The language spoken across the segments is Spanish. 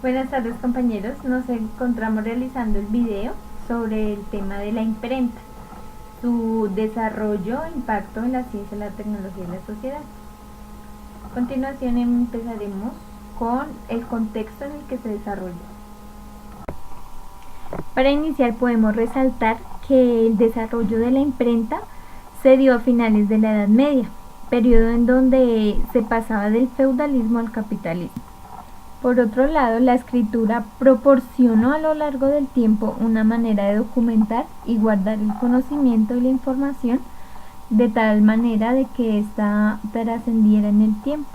Buenas tardes compañeros, nos encontramos realizando el video sobre el tema de la imprenta, su desarrollo e impacto en la ciencia, la tecnología y la sociedad. A continuación empezaremos con el contexto en el que se desarrolla. Para iniciar podemos resaltar que el desarrollo de la imprenta se dio a finales de la Edad Media, periodo en donde se pasaba del feudalismo al capitalismo. Por otro lado, la escritura proporcionó a lo largo del tiempo una manera de documentar y guardar el conocimiento y la información de tal manera de que ésta trascendiera en el tiempo.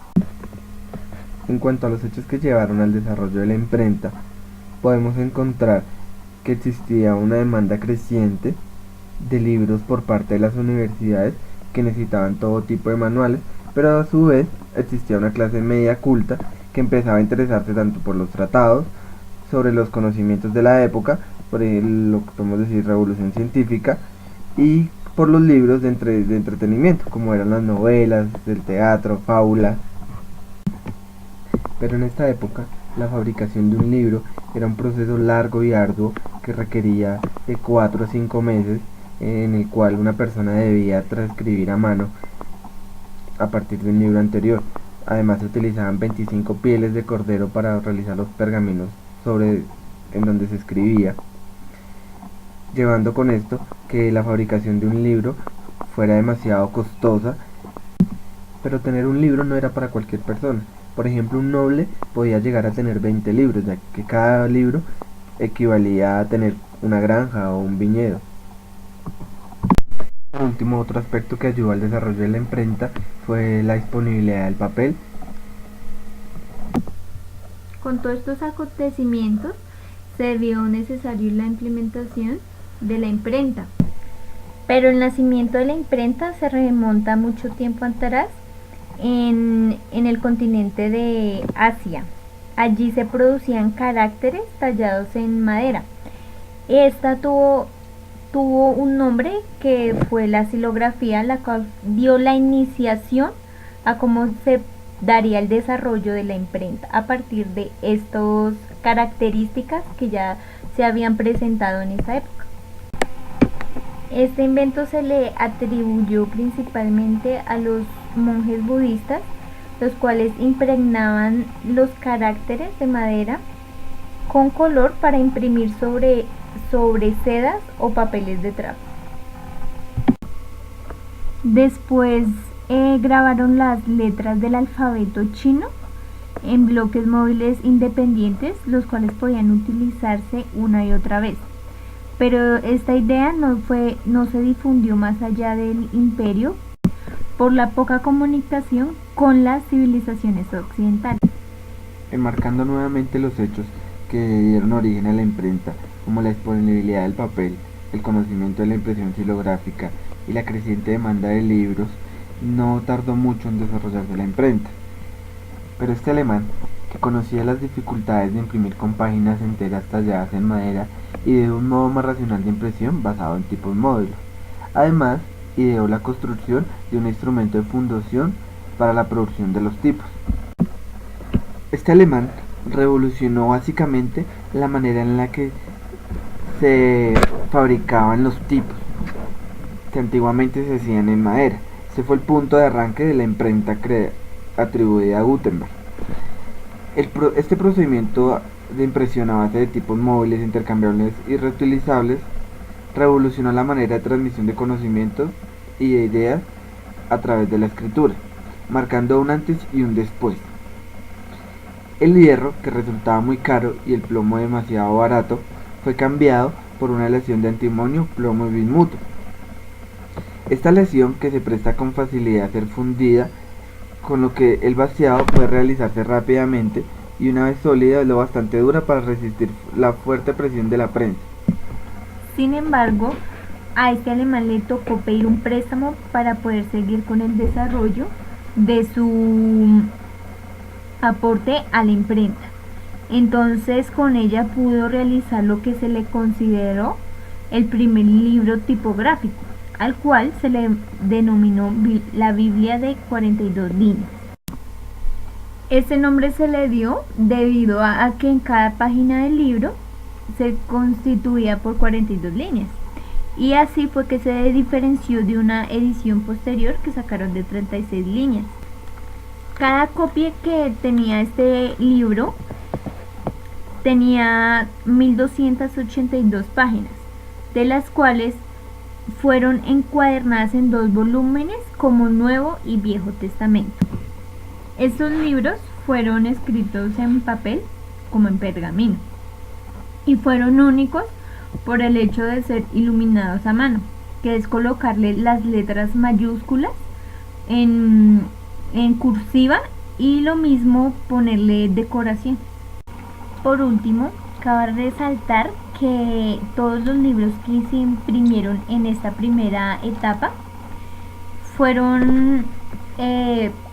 En cuanto a los hechos que llevaron al desarrollo de la imprenta, podemos encontrar que existía una demanda creciente de libros por parte de las universidades que necesitaban todo tipo de manuales, pero a su vez existía una clase media culta que empezaba a interesarse tanto por los tratados sobre los conocimientos de la época, por lo que podemos decir revolución científica, y por los libros de entretenimiento, como eran las novelas, del teatro, fábulas. Pero en esta época, la fabricación de un libro era un proceso largo y arduo que requería de 4 a 5 meses, en el cual una persona debía transcribir a mano a partir de un libro anterior. Además se utilizaban 25 pieles de cordero para realizar los pergaminos en donde se escribía, llevando con esto que la fabricación de un libro fuera demasiado costosa. Pero tener un libro no era para cualquier persona. Por ejemplo, un noble podía llegar a tener 20 libros, ya que cada libro equivalía a tener una granja o un viñedo. Por último, otro aspecto que ayudó al desarrollo de la imprenta fue la disponibilidad del papel. Con todos estos acontecimientos se vio necesario la implementación de la imprenta, pero el nacimiento de la imprenta se remonta mucho tiempo atrás en el continente de Asia. Allí se producían caracteres tallados en madera. Esta tuvo un nombre que fue la xilografía, la cual dio la iniciación a cómo se daría el desarrollo de la imprenta a partir de estas características que ya se habían presentado en esa época. Este invento se le atribuyó principalmente a los monjes budistas, los cuales impregnaban los caracteres de madera con color para imprimir sobre sedas o papeles de trapo. Después grabaron las letras del alfabeto chino en bloques móviles independientes, los cuales podían utilizarse una y otra vez. Pero esta idea no se difundió más allá del imperio por la poca comunicación con las civilizaciones occidentales. Enmarcando nuevamente los hechos que dieron origen a la imprenta, como la disponibilidad del papel, el conocimiento de la impresión xilográfica y la creciente demanda de libros, no tardó mucho en desarrollarse la imprenta. Pero este alemán, que conocía las dificultades de imprimir con páginas enteras talladas en madera y de un modo más racional de impresión basado en tipos módulos, además ideó la construcción de un instrumento de fundición para la producción de los tipos. Este alemán revolucionó básicamente la manera en la que se fabricaban los tipos, que antiguamente se hacían en madera. Ese fue el punto de arranque de la imprenta atribuida a Gutenberg. Este procedimiento de impresión a base de tipos móviles, intercambiables y reutilizables revolucionó la manera de transmisión de conocimientos y de ideas a través de la escritura, marcando un antes y un después. El hierro, que resultaba muy caro, y el plomo demasiado barato, fue cambiado por una aleación de antimonio, plomo y bismuto. Esta aleación, que se presta con facilidad a ser fundida, con lo que el vaciado puede realizarse rápidamente y una vez sólida es lo bastante dura para resistir la fuerte presión de la prensa. Sin embargo, a este alemán le tocó pedir un préstamo para poder seguir con el desarrollo de su aporte a la imprenta. Entonces con ella pudo realizar lo que se le consideró el primer libro tipográfico, al cual se le denominó la Biblia de 42 líneas. Este nombre se le dio debido a que en cada página del libro se constituía por 42 líneas. Y así fue que se diferenció de una edición posterior que sacaron de 36 líneas. Cada copia que tenía este libro tenía 1282 páginas, de las cuales fueron encuadernadas en 2 volúmenes como Nuevo y Viejo Testamento. Estos libros fueron escritos en papel como en pergamino y fueron únicos por el hecho de ser iluminados a mano, que es colocarle las letras mayúsculas en cursiva y lo mismo ponerle decoración. Por último, cabe resaltar que todos los libros que se imprimieron en esta primera etapa fueron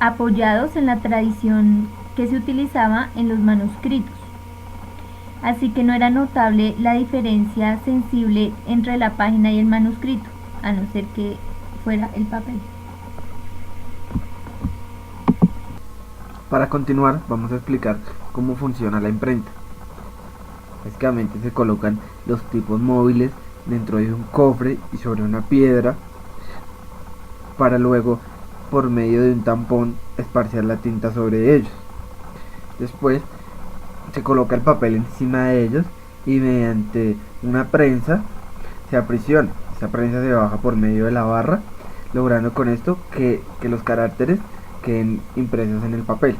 apoyados en la tradición que se utilizaba en los manuscritos. Así que no era notable la diferencia sensible entre la página y el manuscrito, a no ser que fuera el papel. Para continuar, vamos a explicar cómo funciona la imprenta. Básicamente se colocan los tipos móviles dentro de un cofre y sobre una piedra para luego, por medio de un tampón, esparcir la tinta sobre ellos. Después se coloca el papel encima de ellos y mediante una prensa se aprisiona. Esta prensa se baja por medio de la barra, logrando con esto que los caracteres queden impresos en el papel.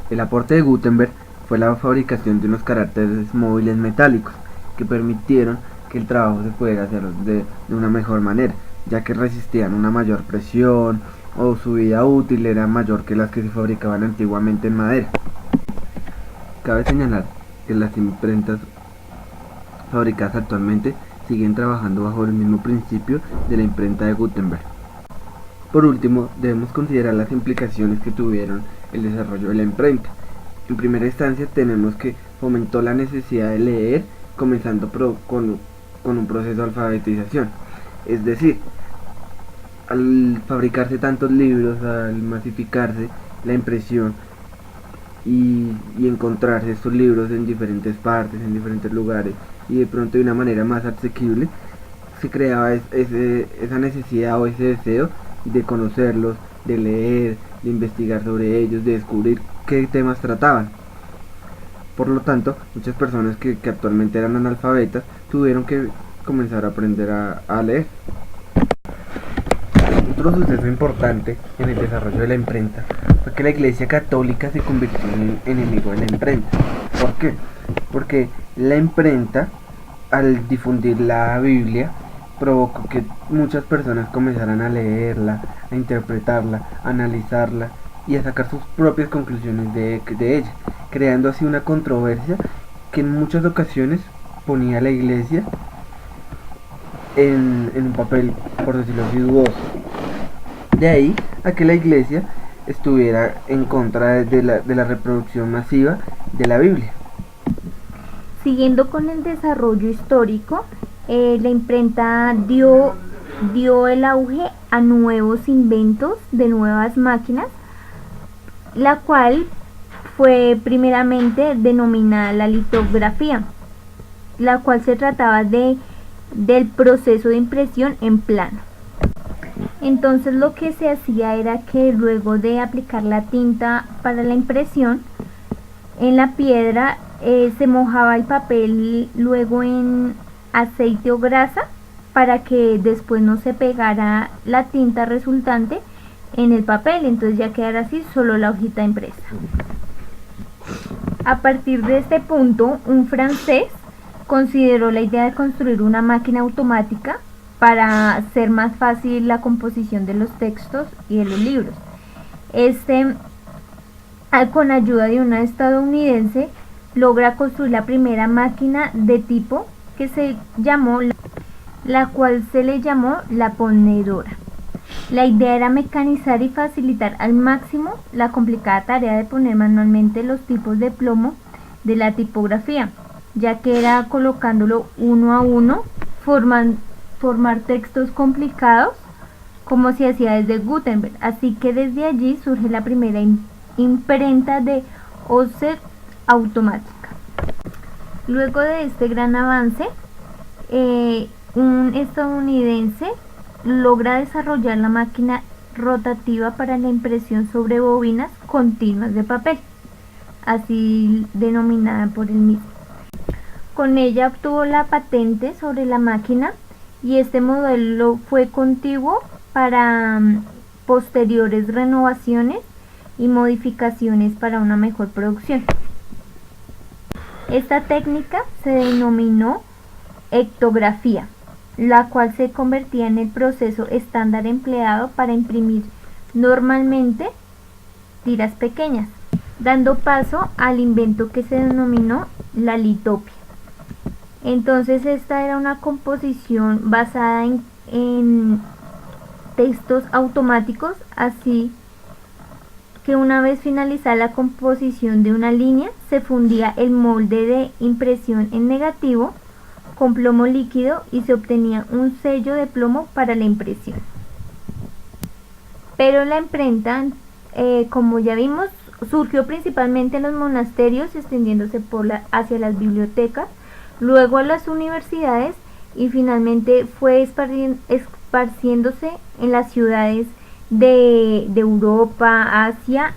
El aporte de Gutenberg fue la fabricación de unos caracteres móviles metálicos que permitieron que el trabajo se pudiera hacer de una mejor manera, ya que resistían una mayor presión o su vida útil era mayor que las que se fabricaban antiguamente en madera. Cabe señalar que las imprentas fabricadas actualmente siguen trabajando bajo el mismo principio de la imprenta de Gutenberg. Por último, debemos considerar las implicaciones que tuvieron el desarrollo de la imprenta. En primera instancia tenemos que fomentó la necesidad de leer, comenzando con un proceso de alfabetización. Es decir, al fabricarse tantos libros, al masificarse la impresión y encontrarse estos libros en diferentes partes, en diferentes lugares y de pronto de una manera más asequible, se creaba esa necesidad o ese deseo de conocerlos, de leer, de investigar sobre ellos, de descubrir qué temas trataban. Por lo tanto, muchas personas que actualmente eran analfabetas tuvieron que comenzar a aprender a leer. Otro suceso importante en el desarrollo de la imprenta fue que la Iglesia Católica se convirtió en enemigo de la imprenta. ¿Por qué? Porque la imprenta, al difundir la Biblia, provocó que muchas personas comenzaran a leerla, a interpretarla, a analizarla y a sacar sus propias conclusiones de ella, creando así una controversia que en muchas ocasiones ponía a la Iglesia en un papel, por decirlo así, dudoso. De ahí a que la Iglesia estuviera en contra de la reproducción masiva de la Biblia. Siguiendo con el desarrollo histórico, la imprenta dio el auge a nuevos inventos de nuevas máquinas, la cual fue primeramente denominada la litografía, la cual se trataba del proceso de impresión en plano. Entonces lo que se hacía era que luego de aplicar la tinta para la impresión en la piedra, se mojaba el papel luego en aceite o grasa para que después no se pegara la tinta resultante en el papel, entonces ya quedara así solo la hojita impresa. A partir de este punto, un francés consideró la idea de construir una máquina automática para hacer más fácil la composición de los textos y de los libros. Con ayuda de una estadounidense, logra construir la primera máquina de tipo que se llamó, la cual se le llamó la ponedora. La idea era mecanizar y facilitar al máximo la complicada tarea de poner manualmente los tipos de plomo de la tipografía, ya que era colocándolo uno a uno, formar textos complicados como se hacía desde Gutenberg. Así que desde allí surge la primera imprenta de offset automática. Luego de este gran avance, un estadounidense logra desarrollar la máquina rotativa para la impresión sobre bobinas continuas de papel, así denominada por él mismo. Con ella obtuvo la patente sobre la máquina y este modelo fue contiguo para posteriores renovaciones y modificaciones para una mejor producción. Esta técnica se denominó hectografía, la cual se convertía en el proceso estándar empleado para imprimir normalmente tiras pequeñas, dando paso al invento que se denominó la litopia. Entonces esta era una composición basada en textos automáticos, así que una vez finalizada la composición de una línea, se fundía el molde de impresión en negativo con plomo líquido y se obtenía un sello de plomo para la impresión. Pero la imprenta, como ya vimos, surgió principalmente en los monasterios, extendiéndose hacia las bibliotecas, luego a las universidades y finalmente fue esparciéndose en las ciudades de Europa, Asia.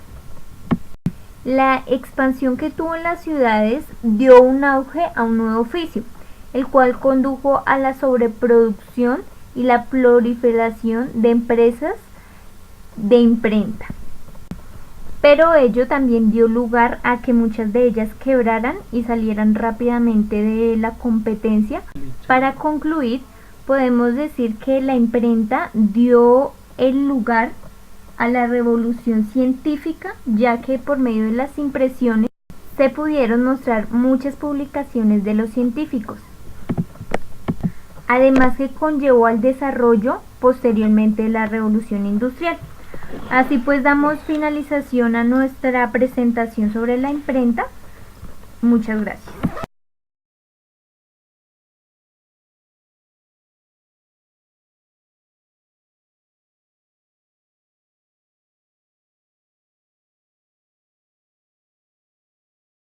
La expansión que tuvo en las ciudades dio un auge a un nuevo oficio, el cual condujo a la sobreproducción y la proliferación de empresas de imprenta. Pero ello también dio lugar a que muchas de ellas quebraran y salieran rápidamente de la competencia. Para concluir, podemos decir que la imprenta dio el lugar a la revolución científica, ya que por medio de las impresiones se pudieron mostrar muchas publicaciones de los científicos. Además que conllevó al desarrollo posteriormente de la revolución industrial. Así pues damos finalización a nuestra presentación sobre la imprenta. Muchas gracias.